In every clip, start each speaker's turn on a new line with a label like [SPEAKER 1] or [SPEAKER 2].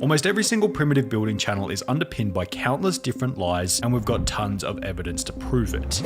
[SPEAKER 1] Almost every single primitive building channel is underpinned by countless different lies, and we've got tons of evidence to prove it.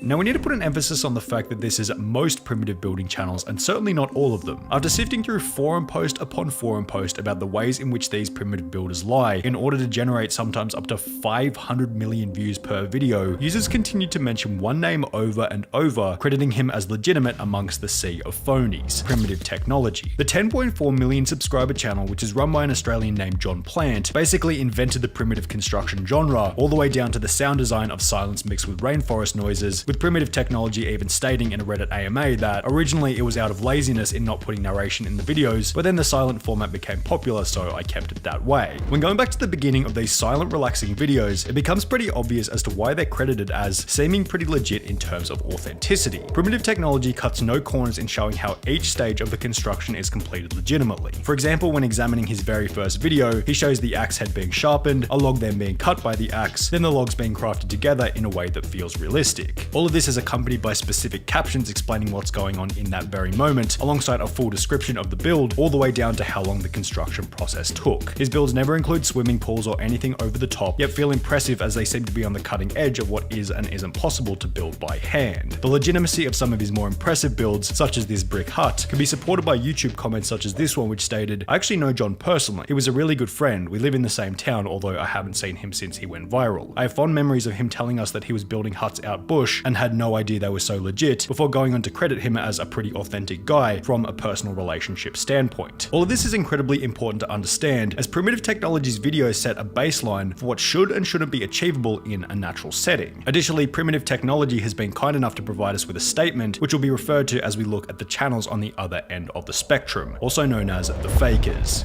[SPEAKER 1] Now we need to put an emphasis on the fact that this is most primitive building channels and certainly not all of them. After sifting through forum post upon forum post about the ways in which these primitive builders lie in order to generate sometimes up to 500 million views per video, users continued to mention one name over and over, crediting him as legitimate amongst the sea of phonies: Primitive Technology. The 10.4 million subscriber channel, which is run by an Australian named John Plant, basically invented the primitive construction genre, all the way down to the sound design of silence mixed with rainforest noises, with Primitive Technology even stating in a Reddit AMA that originally it was out of laziness in not putting narration in the videos, but then the silent format became popular, so I kept it that way. When going back to the beginning of these silent relaxing videos, it becomes pretty obvious as to why they're credited as seeming pretty legit in terms of authenticity. Primitive Technology cuts no corners in showing how each stage of the construction is completed legitimately. For example, when examining his very first video, he shows the axe head being sharpened, a log then being cut by the axe, then the logs being crafted together in a way that feels realistic. All of this is accompanied by specific captions explaining what's going on in that very moment, alongside a full description of the build, all the way down to how long the construction process took. His builds never include swimming pools or anything over the top, yet feel impressive as they seem to be on the cutting edge of what is and isn't possible to build by hand. The legitimacy of some of his more impressive builds, such as this brick hut, can be supported by YouTube comments such as this one, which stated, "I actually know John personally. He was a really good friend. We live in the same town, although I haven't seen him since he went viral. I have fond memories of him telling us that he was building huts out bush and had no idea they were so legit, before going on to credit him as a pretty authentic guy from a personal relationship standpoint." All of this is incredibly important to understand, as Primitive Technology's videos set a baseline for what should and shouldn't be achievable in a natural setting. Additionally, Primitive Technology has been kind enough to provide us with a statement, which will be referred to as we look at the channels on the other end of the spectrum, also known as the fakers.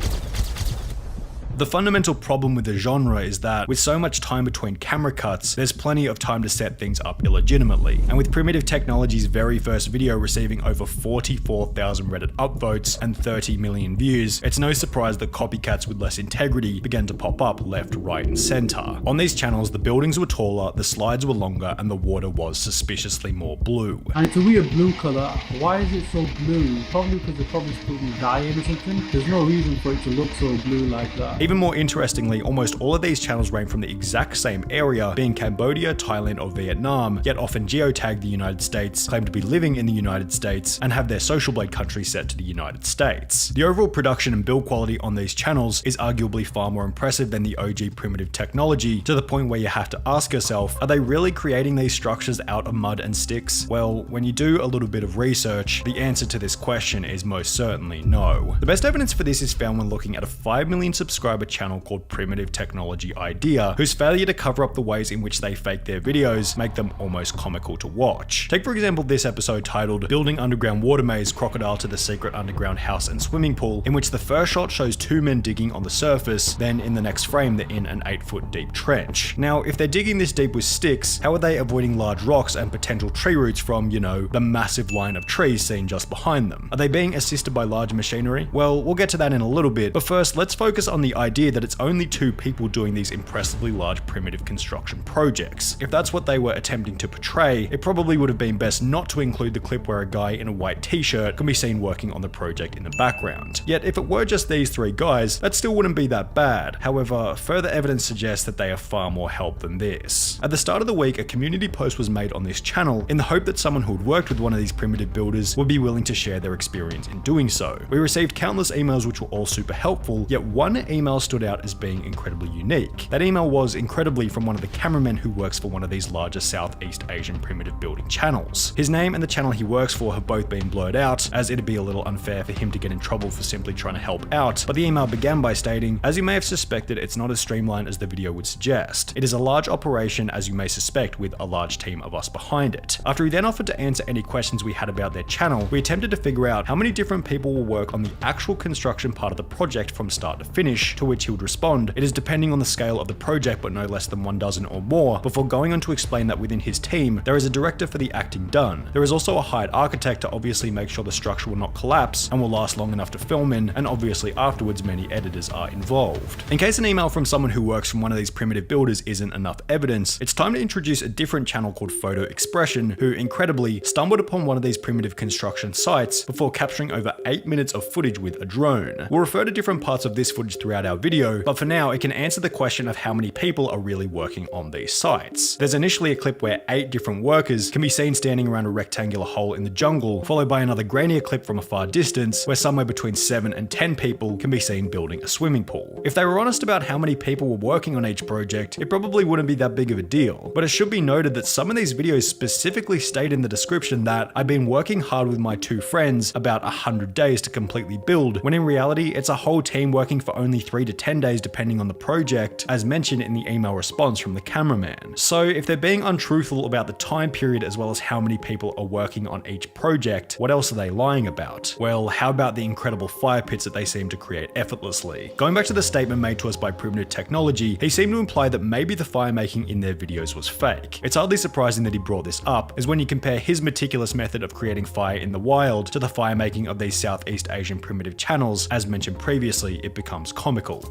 [SPEAKER 1] The fundamental problem with the genre is that, with so much time between camera cuts, there's plenty of time to set things up illegitimately. And with Primitive Technology's very first video receiving over 44,000 Reddit upvotes and 30 million views, it's no surprise that copycats with less integrity began to pop up left, right, and center. On these channels, the buildings were taller, the slides were longer, and the water was suspiciously more blue.
[SPEAKER 2] And it's a weird blue colour. Why is it so blue? Probably because they're probably putting dye in or something. There's no reason for it to look so blue like that.
[SPEAKER 1] Even more interestingly, almost all of these channels range from the exact same area, being Cambodia, Thailand, or Vietnam, yet often geotag the United States, claim to be living in the United States, and have their social blade country set to the United States. The overall production and build quality on these channels is arguably far more impressive than the OG Primitive Technology, to the point where you have to ask yourself, are they really creating these structures out of mud and sticks? Well, when you do a little bit of research, the answer to this question is most certainly no. The best evidence for this is found when looking at a 5 million subscriber channel called Primitive Technology Idea, whose failure to cover up the ways in which they fake their videos make them almost comical to watch. Take for example this episode titled "Building Underground Water Maze Crocodile to the Secret Underground House and Swimming Pool," in which the first shot shows two men digging on the surface, then in the next frame they're in an 8-foot deep trench. Now, if they're digging this deep with sticks, how are they avoiding large rocks and potential tree roots from, you know, the massive line of trees seen just behind them? Are they being assisted by large machinery? Well, we'll get to that in a little bit, but first let's focus on the idea that it's only two people doing these impressively large primitive construction projects. If that's what they were attempting to portray, it probably would have been best not to include the clip where a guy in a white t-shirt can be seen working on the project in the background. Yet if it were just these three guys, that still wouldn't be that bad. However, further evidence suggests that they are far more help than this. At the start of the week, a community post was made on this channel in the hope that someone who had worked with one of these primitive builders would be willing to share their experience in doing so. We received countless emails which were all super helpful, yet one email stood out as being incredibly unique. That email was incredibly from one of the cameramen who works for one of these larger Southeast Asian primitive building channels. His name and the channel he works for have both been blurred out, as it'd be a little unfair for him to get in trouble for simply trying to help out, but the email began by stating, "As you may have suspected, it's not as streamlined as the video would suggest. It is a large operation, as you may suspect, with a large team of us behind it." After he then offered to answer any questions we had about their channel, we attempted to figure out how many different people will work on the actual construction part of the project from start to finish, to which he would respond, "It is depending on the scale of the project, but no less than 1 dozen or more," before going on to explain that within his team, there is a director for the acting done. There is also a hired architect to obviously make sure the structure will not collapse and will last long enough to film in, and obviously afterwards many editors are involved. In case an email from someone who works from one of these primitive builders isn't enough evidence, it's time to introduce a different channel called Photo Expression, who incredibly stumbled upon one of these primitive construction sites before capturing over 8 minutes of footage with a drone. We'll refer to different parts of this footage throughout our our video, but for now it can answer the question of how many people are really working on these sites. There's initially a clip where 8 different workers can be seen standing around a rectangular hole in the jungle, followed by another grainier clip from a far distance where somewhere between 7 and 10 people can be seen building a swimming pool. If they were honest about how many people were working on each project, it probably wouldn't be that big of a deal. But it should be noted that some of these videos specifically state in the description that I've been working hard with my 2 friends about 100 days to completely build, when in reality it's a whole team working for only 3 to 10 days depending on the project, as mentioned in the email response from the cameraman. So if they're being untruthful about the time period as well as how many people are working on each project, what else are they lying about? Well, how about the incredible fire pits that they seem to create effortlessly? Going back to the statement made to us by Primitive Technology, he seemed to imply that maybe the fire making in their videos was fake. It's hardly surprising that he brought this up, as when you compare his meticulous method of creating fire in the wild to the fire making of these Southeast Asian primitive channels, as mentioned previously, it becomes comical.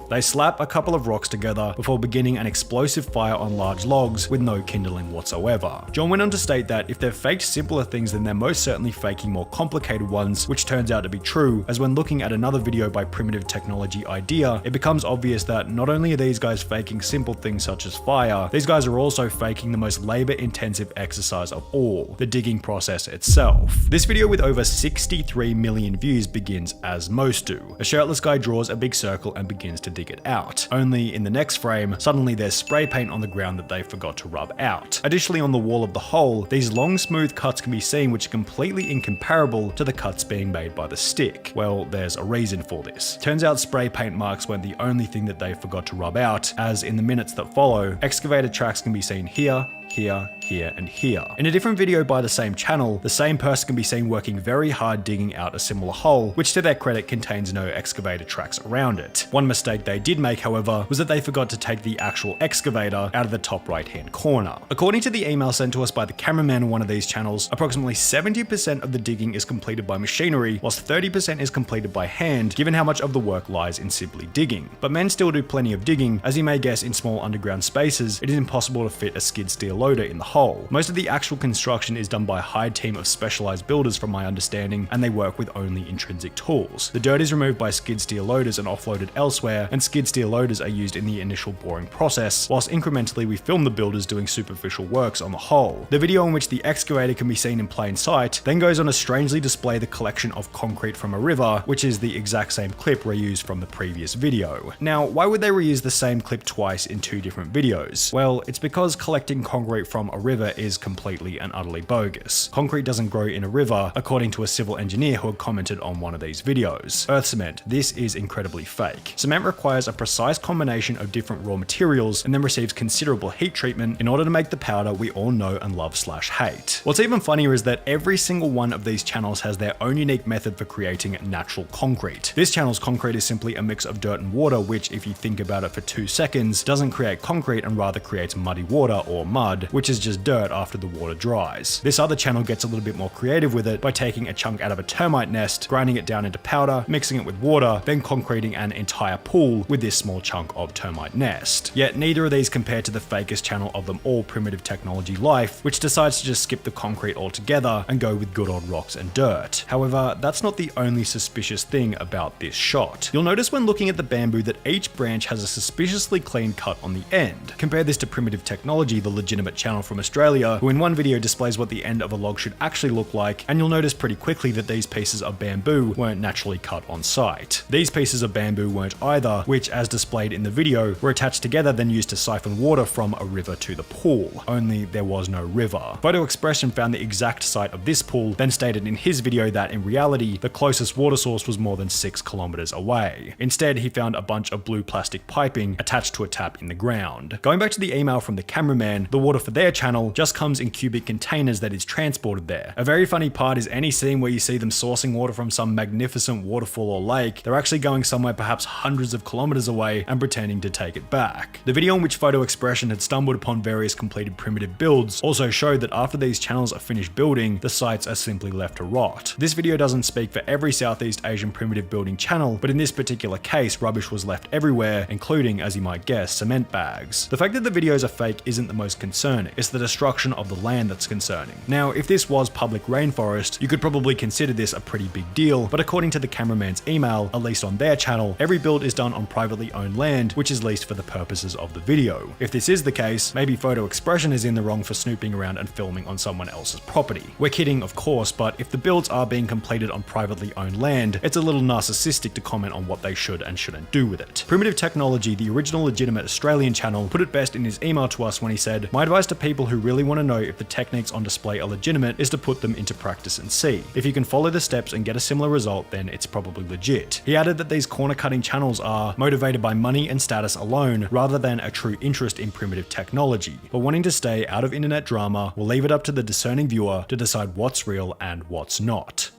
[SPEAKER 1] They slap a couple of rocks together before beginning an explosive fire on large logs with no kindling whatsoever. John went on to state that if they've faked simpler things, then they're most certainly faking more complicated ones, which turns out to be true, as when looking at another video by Primitive Technology Idea, it becomes obvious that not only are these guys faking simple things such as fire, these guys are also faking the most labor-intensive exercise of all, the digging process itself. This video with over 63 million views begins as most do. A shirtless guy draws a big circle and begins to dig it out. Only in the next frame, suddenly there's spray paint on the ground that they forgot to rub out. Additionally, on the wall of the hole, these long smooth cuts can be seen which are completely incomparable to the cuts being made by the stick. Well, there's a reason for this. Turns out spray paint marks weren't the only thing that they forgot to rub out, as in the minutes that follow, excavator tracks can be seen here, here, here, and here. In a different video by the same channel, the same person can be seen working very hard digging out a similar hole, which to their credit contains no excavator tracks around it. One mistake they did make, however, was that they forgot to take the actual excavator out of the top right hand corner. According to the email sent to us by the cameraman on one of these channels, approximately 70% of the digging is completed by machinery, whilst 30% is completed by hand, given how much of the work lies in simply digging. But men still do plenty of digging, as you may guess in small underground spaces, it is impossible to fit a skid steer loader in the hole. Most of the actual construction is done by a hired team of specialized builders from my understanding, and they work with only intrinsic tools. The dirt is removed by skid steer loaders and offloaded elsewhere, and skid steer loaders are used in the initial boring process, whilst incrementally we film the builders doing superficial works on the hole. The video in which the excavator can be seen in plain sight then goes on to strangely display the collection of concrete from a river, which is the exact same clip reused from the previous video. Now, why would they reuse the same clip twice in 2 different videos? Well, it's because collecting concrete from a river is completely and utterly bogus. Concrete doesn't grow in a river, according to a civil engineer who had commented on one of these videos. Earth cement, this is incredibly fake. Cement requires a precise combination of different raw materials and then receives considerable heat treatment in order to make the powder we all know and love / hate. What's even funnier is that every single one of these channels has their own unique method for creating natural concrete. This channel's concrete is simply a mix of dirt and water, which, if you think about it for 2 seconds, doesn't create concrete and rather creates muddy water or mud, which is just dirt after the water dries. This other channel gets a little bit more creative with it by taking a chunk out of a termite nest, grinding it down into powder, mixing it with water, then concreting an entire pool with this small chunk of termite nest. Yet neither of these compare to the fakest channel of them all, Primitive Technology Life, which decides to just skip the concrete altogether and go with good old rocks and dirt. However, that's not the only suspicious thing about this shot. You'll notice when looking at the bamboo that each branch has a suspiciously clean cut on the end. Compare this to Primitive Technology, the legitimate channel from Australia, who in one video displays what the end of a log should actually look like, and you'll notice pretty quickly that these pieces of bamboo weren't naturally cut on site. These pieces of bamboo weren't either, which, as displayed in the video, were attached together then used to siphon water from a river to the pool. Only there was no river. Photo Expression found the exact site of this pool, then stated in his video that in reality, the closest water source was more than 6 kilometers away. Instead, he found a bunch of blue plastic piping attached to a tap in the ground. Going back to the email from the cameraman, the water for their channel just comes in cubic containers that is transported there. A very funny part is any scene where you see them sourcing water from some magnificent waterfall or lake, they're actually going somewhere perhaps hundreds of kilometers away and pretending to take it back. The video in which Photo Expression had stumbled upon various completed primitive builds also showed that after these channels are finished building, the sites are simply left to rot. This video doesn't speak for every Southeast Asian primitive building channel, but in this particular case, rubbish was left everywhere, including, as you might guess, cement bags. The fact that the videos are fake isn't the most concerning. It's the destruction of the land that's concerning. Now, if this was public rainforest, you could probably consider this a pretty big deal, but according to the cameraman's email, at least on their channel, every build is done on privately owned land, which is leased for the purposes of the video. If this is the case, maybe Photo Expression is in the wrong for snooping around and filming on someone else's property. We're kidding, of course, but if the builds are being completed on privately owned land, it's a little narcissistic to comment on what they should and shouldn't do with it. Primitive Technology, the original legitimate Australian channel, put it best in his email to us when he said, "My advice to people who really want to know if the techniques on display are legitimate is to put them into practice and see. If you can follow the steps and get a similar result, then it's probably legit." He added that these corner-cutting channels are motivated by money and status alone, rather than a true interest in primitive technology. But wanting to stay out of internet drama, we'll leave it up to the discerning viewer to decide what's real and what's not.